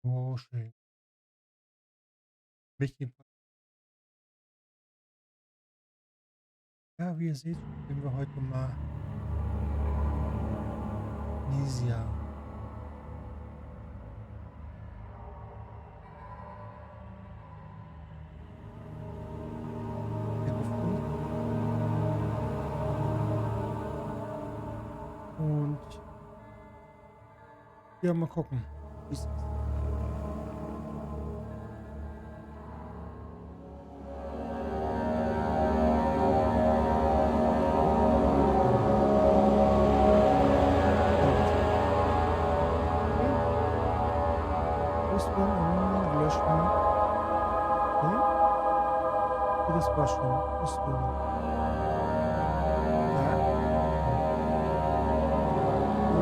Oh, schön. Richtig. Ja, wie ihr seht, spielen wir heute mal Amnesia. Hier gefunden. Und ja, mal gucken, wie es ist. Auswählen, löschen. Okay. Das war schon. Auswählen. Ja.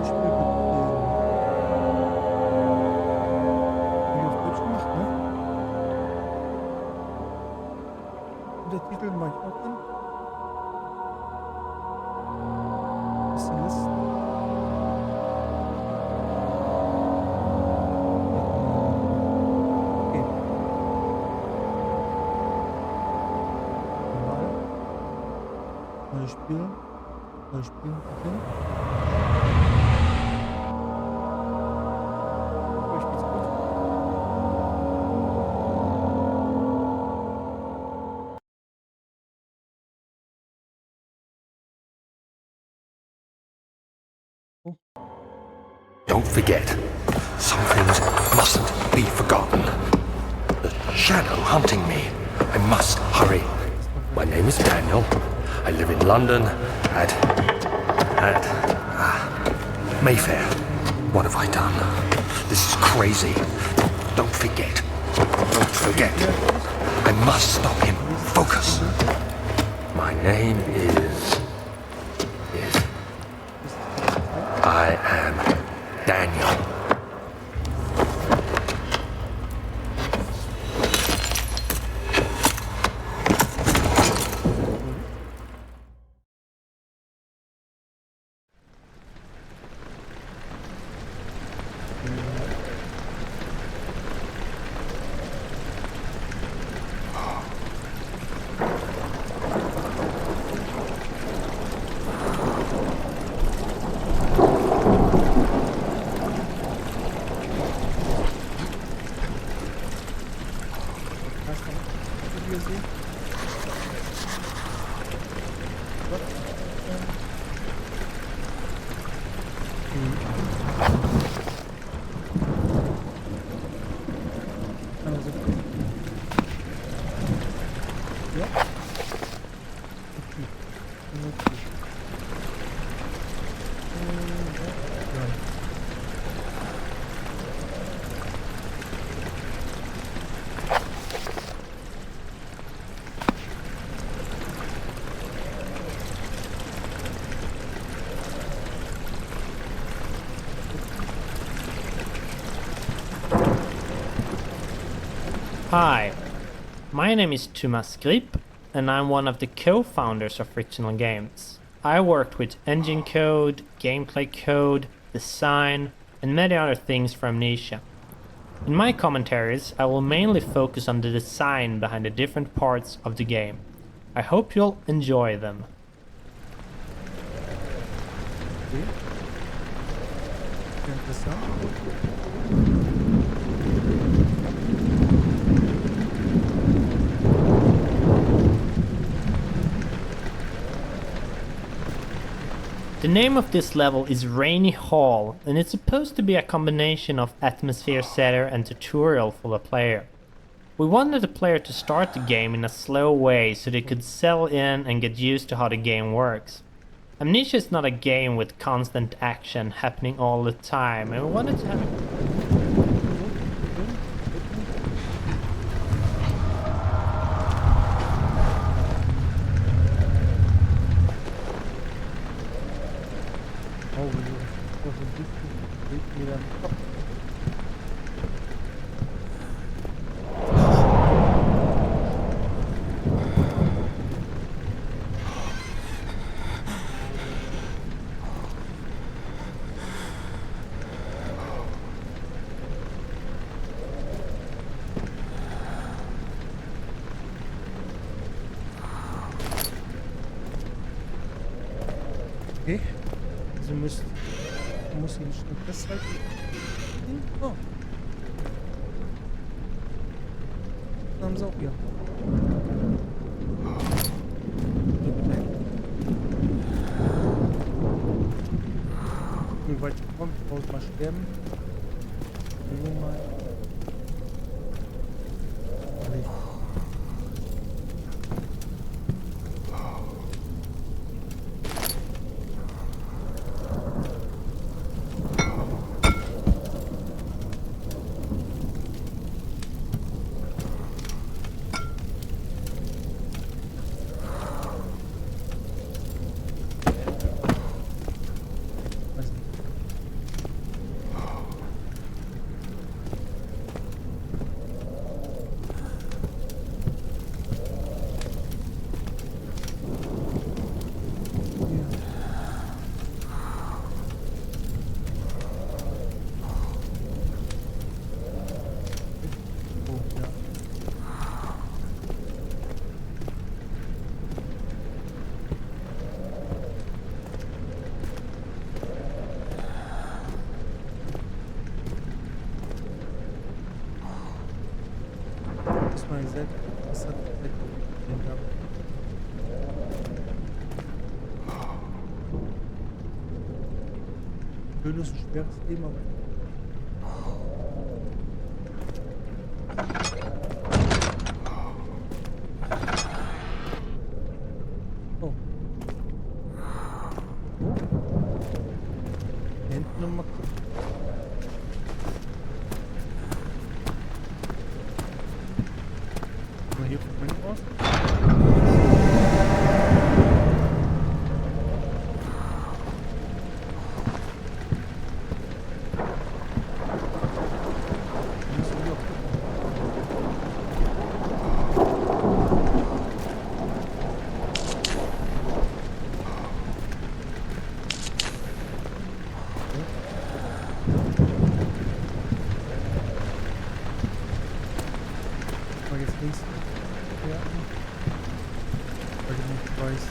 Spiel beginnen. Haben wir auf Deutsch gemacht, ne? Untertitel mache ich auch an. Bisschen Listen. Okay. Normal. Neues Spiel. Neues Spiel. Okay. Aber ich geht's gut. Oh. Don't forget, some things mustn't be forgotten. The shadow hunting me. I must hurry. My name is Daniel. I live in London at Mayfair. What have I done? This is crazy. Don't forget. Don't forget. I must stop him. Focus. My name is I am Daniel. Wie ihr seht. Also. Ja. Okay. Ja. Hi, my name is Thomas Grip, and I'm one of the co-founders of Frictional Games. I worked with engine code, gameplay code, design, and many other things for Amnesia. In my commentaries, I will mainly focus on the design behind the different parts of the game. I hope you'll enjoy them. Okay. Sehr interessant. The name of this level is Rainy Hall, and it's supposed to be a combination of atmosphere setter and tutorial for the player. We wanted the player to start the game in a slow way so they could settle in and get used to how the game works. Amnesia is not a game with constant action happening all the time, and we wanted to have Oh, das ist ein bisschen wieder im Kopf. Also muss ihn schnell festhalten. Oh. Da haben sie auch hier. Okay. Wie weit kommt, ich brauche mal sterben. Nur mal. Mal gesagt, was hat den da? Schönes und schweres Leben, aber. Oh. Hinten nochmal gucken. Mal hier von hinten raus. Müssen wir auch gucken. Mal jetzt links. Ja. Weil ich nicht weiß.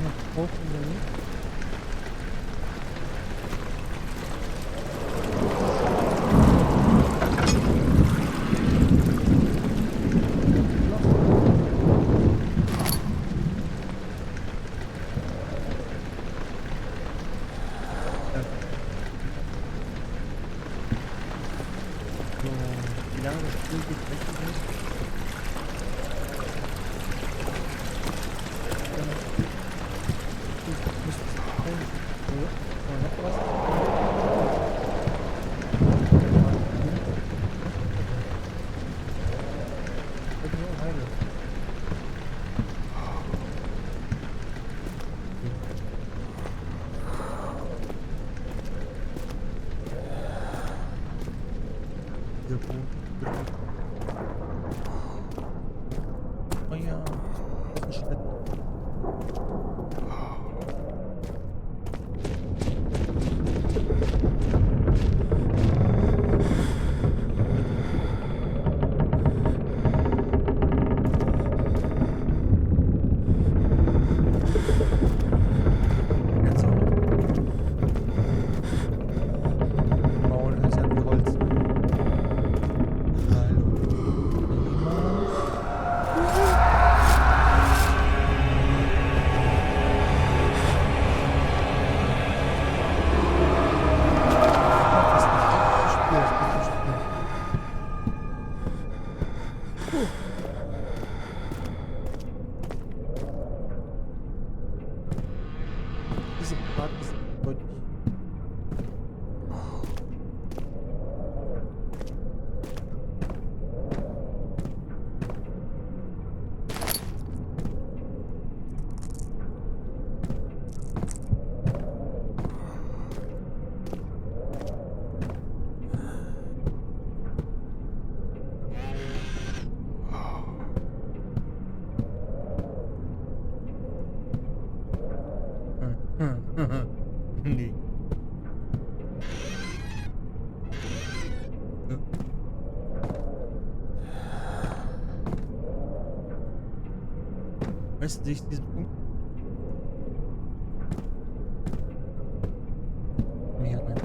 Nach draußen oder nicht? So, wie lange das Spiel geht, weiß ich nicht. Müsste es sein. So, mal noch was. Ich nur Heile. Dieser Boden. Oh ja, das ist ein Schritt. Jetzt auch. Maul ist ja wie Holz. Hallo. Diese Part ist deutlich. Nee. Scheiße, sehe ich diesen Punkt? Hier rein.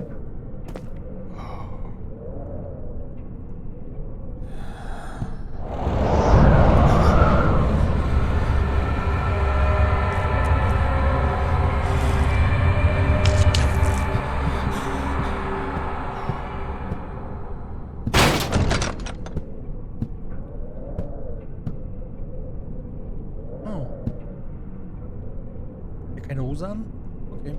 Oh. Hat der keine Hose an? Okay.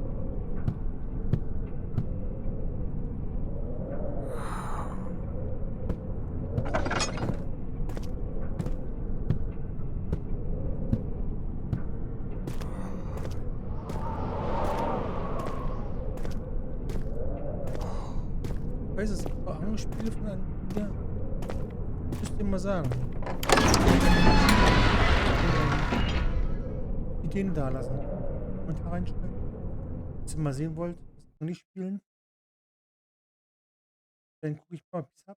Ich weiß es, aber andere Spiele von einem. Ja. Müsst ihr mal sagen. Ideen da lassen. Kommentar reinschreiben. Wenn ihr mal sehen wollt, was noch nicht spielen, dann gucke ich mal, ob ich es hab.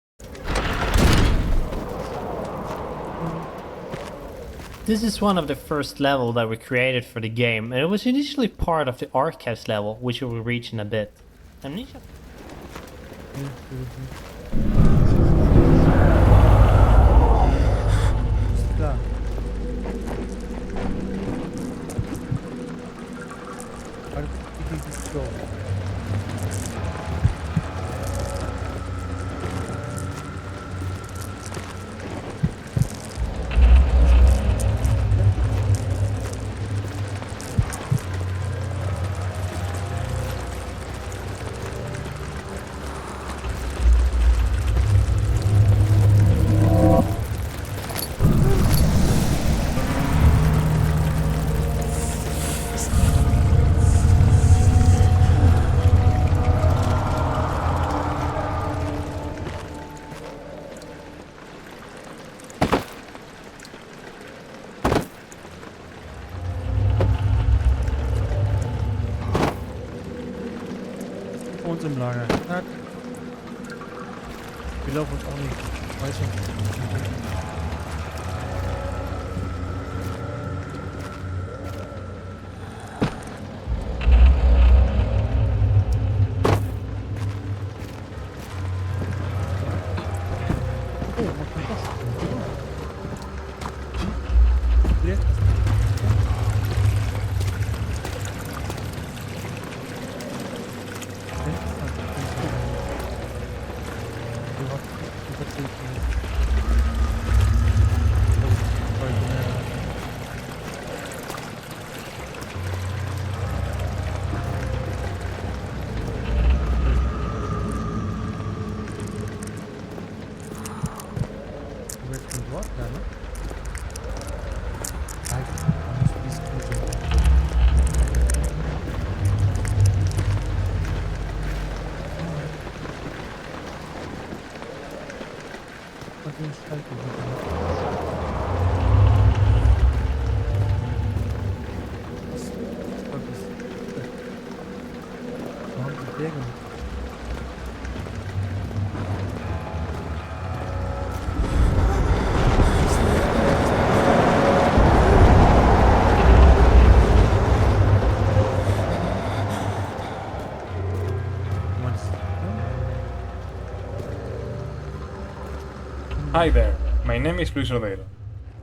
This is one of the first level that we created for the game, and it was initially part of the archives level, which we will reach in a bit. Amnesia. Ist klar. Alles ist so. Bei uns im Lager. Knack. Wir laufen uns auch nicht. Weiß schon. Oh, man kann das. Jetzt. Hi there, my name is Luis Rodero.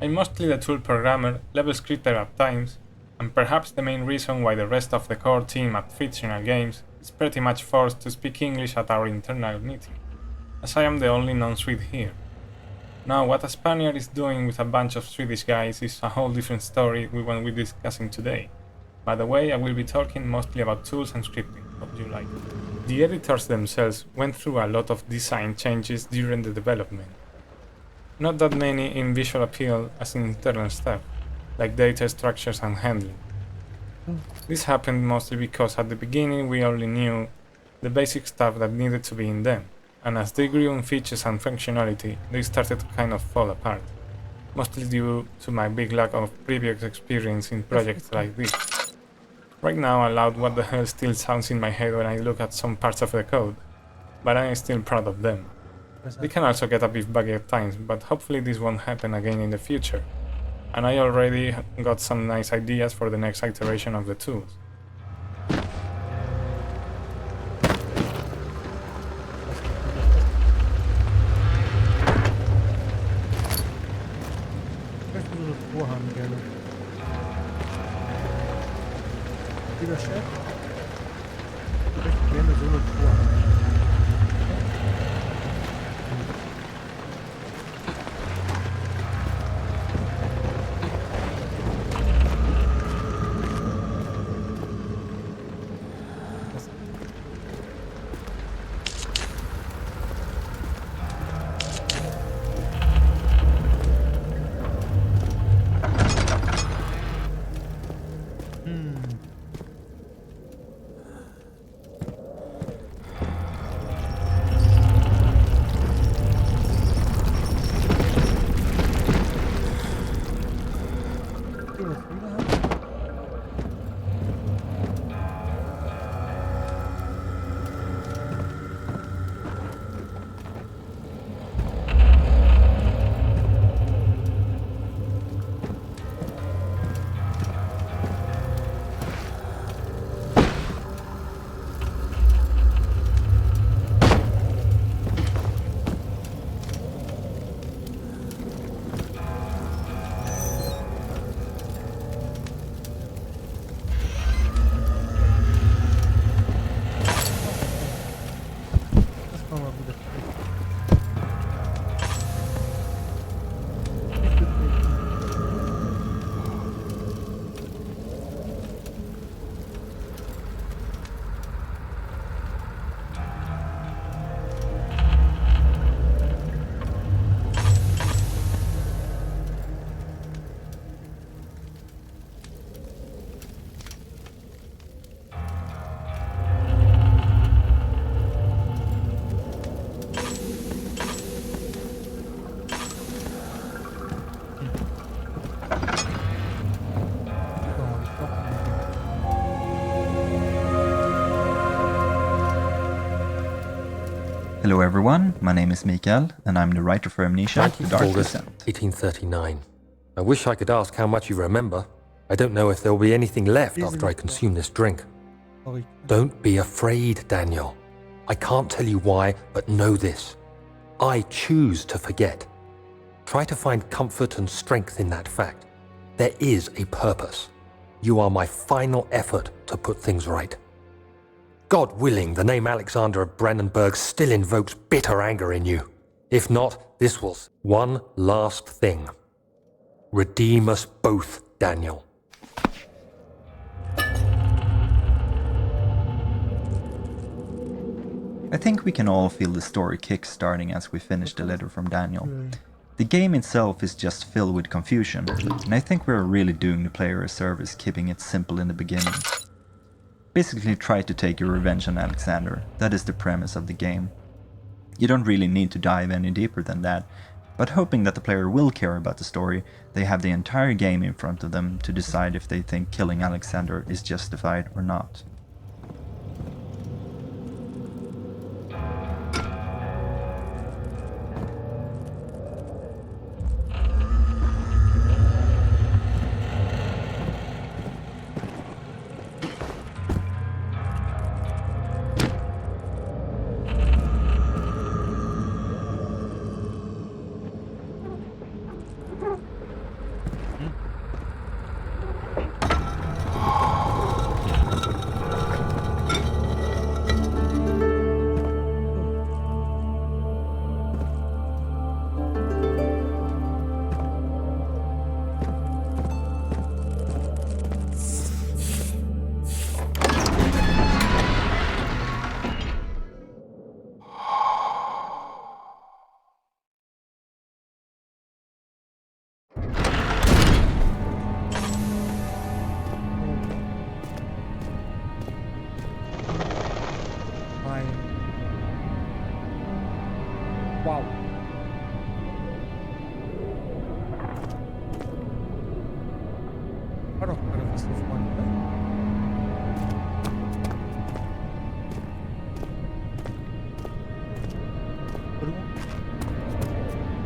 I'm mostly the tool programmer, level scripter at times, and perhaps the main reason why the rest of the core team at Fictional Games is pretty much forced to speak English at our internal meeting, as I am the only non-Swede here. Now, what a Spaniard is doing with a bunch of Swedish guys is a whole different story we won't be discussing today. By the way, I will be talking mostly about tools and scripting, hope you like it. The editors themselves went through a lot of design changes during the development. Not that many in visual appeal as in internal stuff, like data structures and handling. This happened mostly because at the beginning we only knew the basic stuff that needed to be in them, and as they grew in features and functionality, they started to kind of fall apart, mostly due to my big lack of previous experience in projects like this. Right now, aloud what the hell still sounds in my head when I look at some parts of the code, but I'm still proud of them. They can also get a bit buggy at times, but hopefully this won't happen again in the future. and I already got some nice ideas for the next iteration of the tools. Vielleicht so eine Vorhang gerne. Lieber Chef, ich möchte gerne so eine Vorhang. Hello everyone, my name is Mikael, and I'm the writer for Amnesia The 19th Dark August, Descent. 1839. I wish I could ask how much you remember. I don't know if there will be anything left after I consume this drink. Sorry. Don't be afraid, Daniel. I can't tell you why, but know this. I choose to forget. Try to find comfort and strength in that fact. There is a purpose. You are my final effort to put things right. God willing, the name Alexander of Brandenburg still invokes bitter anger in you. If not, this will... One last thing. Redeem us both, Daniel. I think we can all feel the story kick-starting as we finish the letter from Daniel. The game itself is just filled with confusion, and I think we're really doing the player a service keeping it simple in the beginning. Basically try to take your revenge on Alexander, that is the premise of the game. You don't really need to dive any deeper than that, but hoping that the player will care about the story, they have the entire game in front of them to decide if they think killing Alexander is justified or not. Wow. War doch gerade was hier vorne, ne? Entschuldigung.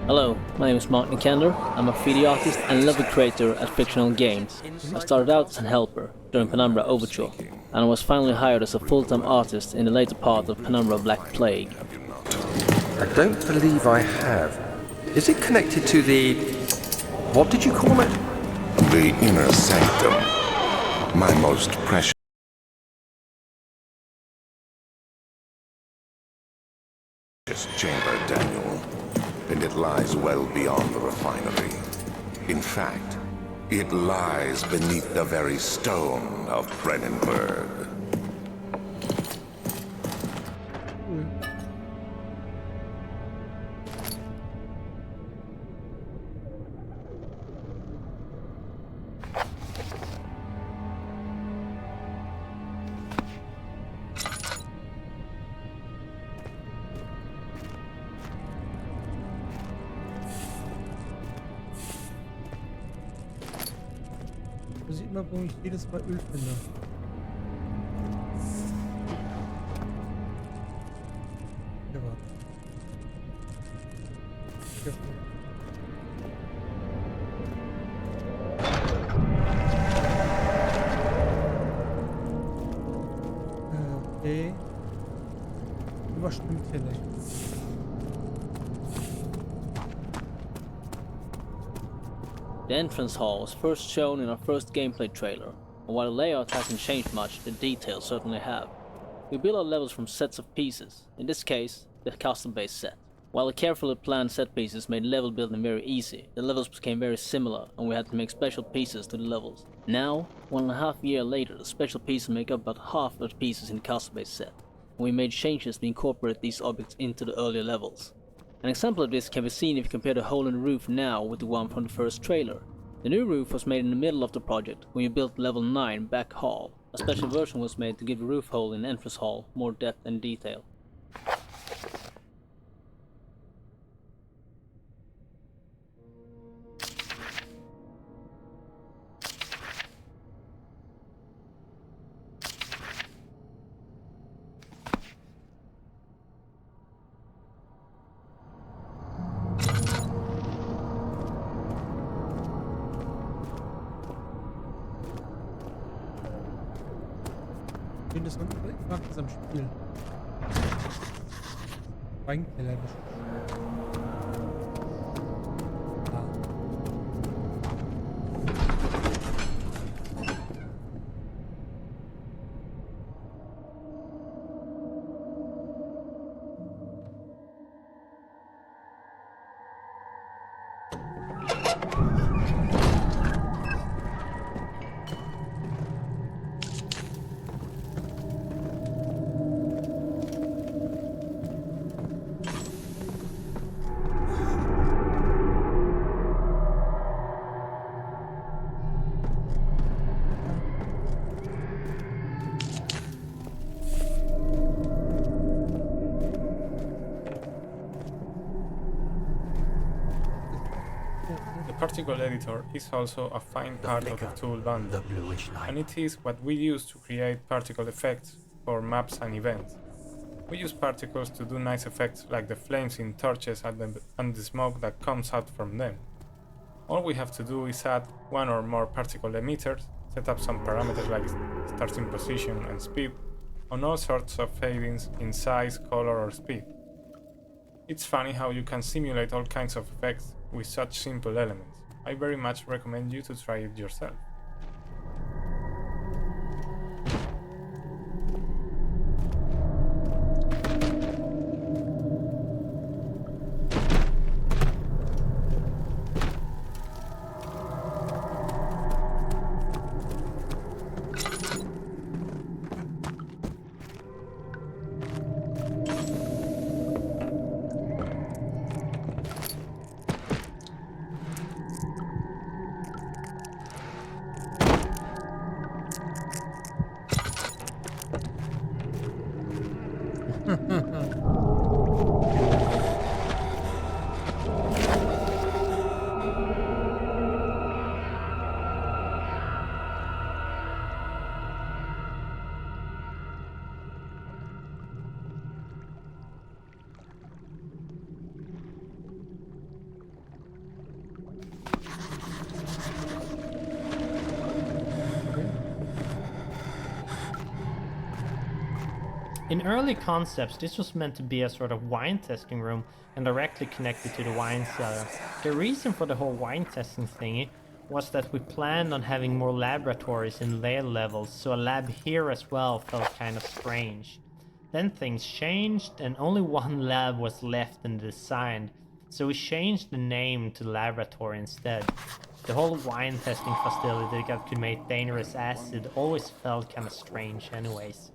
Hello, my name is Mark Nikander. I'm a 3D artist and level creator at Fictional Games. I started out as a helper during Penumbra Overture, and I was finally hired as a full-time artist in the later part of Penumbra Black Plague. I don't believe I have. Is it connected to the... what did you call it? The inner sanctum, my most precious chamber, Daniel, and it lies well beyond the refinery. In fact, it lies beneath the very stone of Brennenburg. Da sieht man, warum ich jedes Mal Öl finde. Hier war. Okay. Überstimmt hier nicht. The entrance hall was first shown in our first gameplay trailer, and while the layout hasn't changed much, the details certainly have. We build our levels from sets of pieces, in this case, the custom-based set. While the carefully planned set pieces made level building very easy, the levels became very similar and we had to make special pieces to the levels. Now, 1.5 years later, the special pieces make up about half of the pieces in the custom-based set, and we made changes to incorporate these objects into the earlier levels. An example of this can be seen if you compare the hole in the roof now with the one from the first trailer. The new roof was made in the middle of the project when you built level 9 Back Hall. A special version was made to give the roof hole in the entrance hall more depth and detail. Ich finde das unbedingt macht es am Spiel. Weinkeller The particle editor is also a fine part of the tool bundle, and it is what we use to create particle effects for maps and events. We use particles to do nice effects like the flames in torches and the smoke that comes out from them. All we have to do is add one or more particle emitters, set up some parameters like starting position and speed, on all sorts of fadings in size, color or speed. It's funny how you can simulate all kinds of effects with such simple elements. I very much recommend you to try it yourself. In early concepts, this was meant to be a sort of wine testing room and directly connected to the wine cellar. The reason for the whole wine testing thingy was that we planned on having more laboratories in later levels, so a lab here as well felt kind of strange. Then things changed and only one lab was left in the design, so we changed the name to laboratory instead. The whole wine testing facility that could make dangerous acid always felt kinda strange anyways.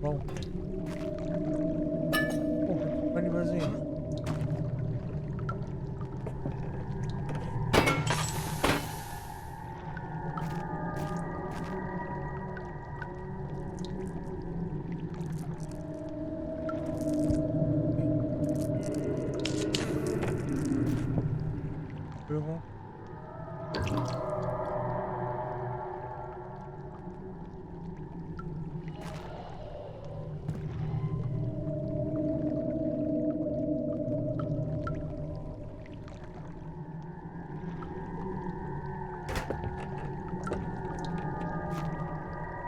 Wow. Oh, hätte man übersehen. Störung.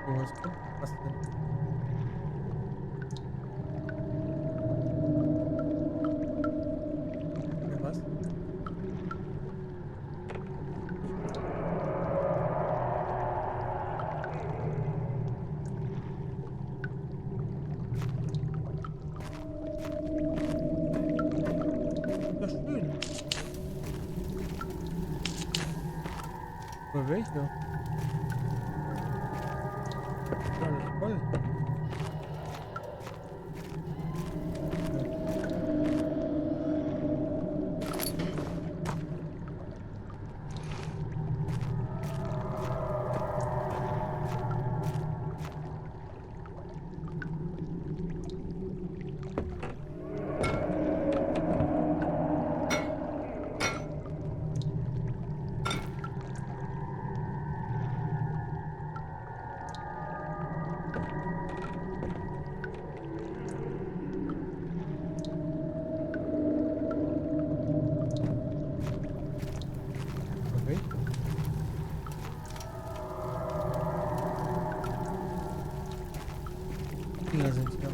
So, was kommt was denn? Ja, was? Ja, schön. Aber welche? Ja, das ist voll. Okay. Dinger sind hier.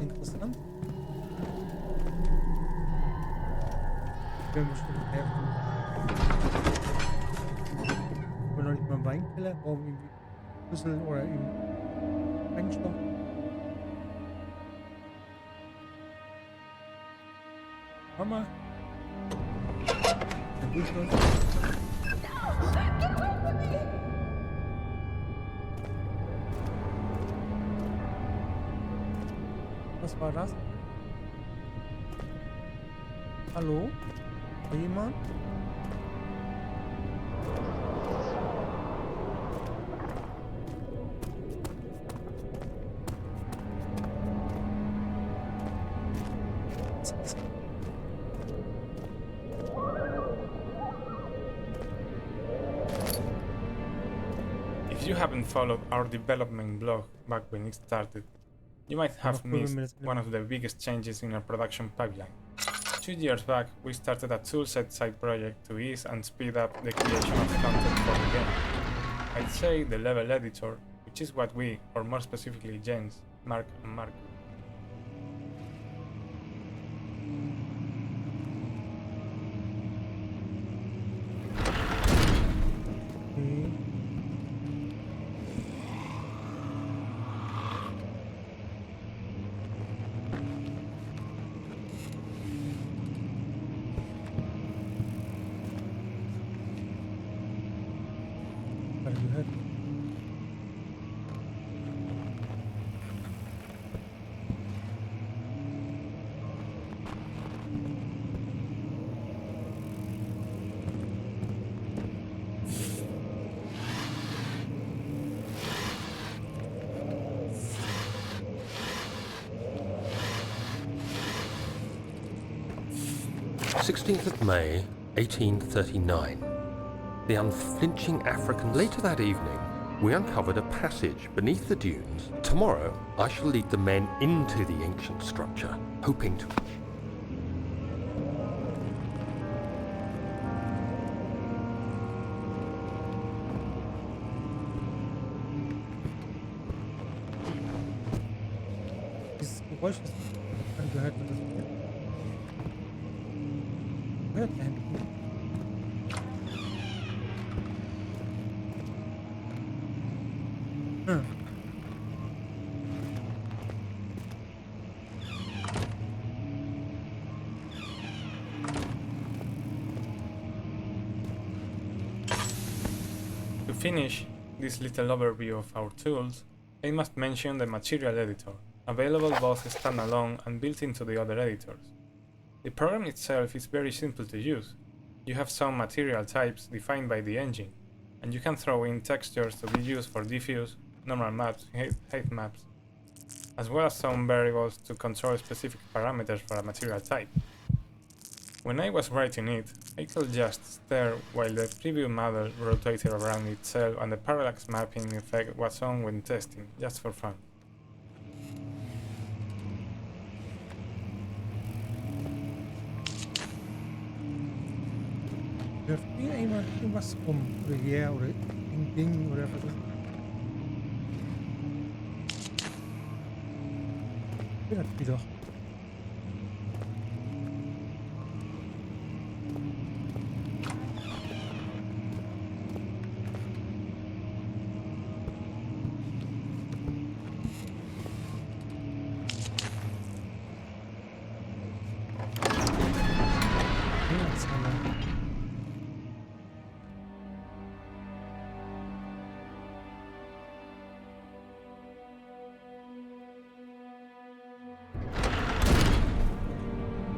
Interessant. Wir bestimmt helfen. Oder noch nicht mal einen Weinkeller, brauchen irgendwie Schlüssel oder eben Sprengstoff. Hammer. Der Durchläufer. Was war das? Hallo? War jemand? If If you haven't followed our development blog back when it started, you might have missed one of the biggest changes in our production pipeline. 2 years back, we started a toolset side project to ease and speed up the creation of content for the game. I'd say the level editor, which is what we, or more specifically Jens, Mark and Mark, Gerade gehört. May 1839. The unflinching African. Later that evening, we uncovered a passage beneath the dunes. Tomorrow, I shall lead the men into the ancient structure, hoping to... Dieses Geräusch, das gerade gehört wird, das hört da hinten. Hm. To finish this little overview of our tools, I must mention the Material Editor, available both standalone and built into the other editors. The program itself is very simple to use. You have some material types defined by the engine, and you can throw in textures to be used for diffuse, normal maps, height maps, as well as some variables to control specific parameters for a material type. When I was writing it, I could just stare while the preview model rotated around itself and the parallax mapping effect was on when testing, just for fun. Wirft mir jemand irgendwas rum? Oder hier, oder ein Ding, oder was ist das? Ja, das doch.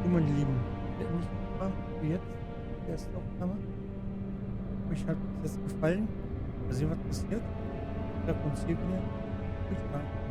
Meine Lieben, nicht war wie jetzt die erste Aufnahme. Euch hat es gefallen. Mal sehen, was passiert. Ich treffe uns hier wieder. Viel Spaß.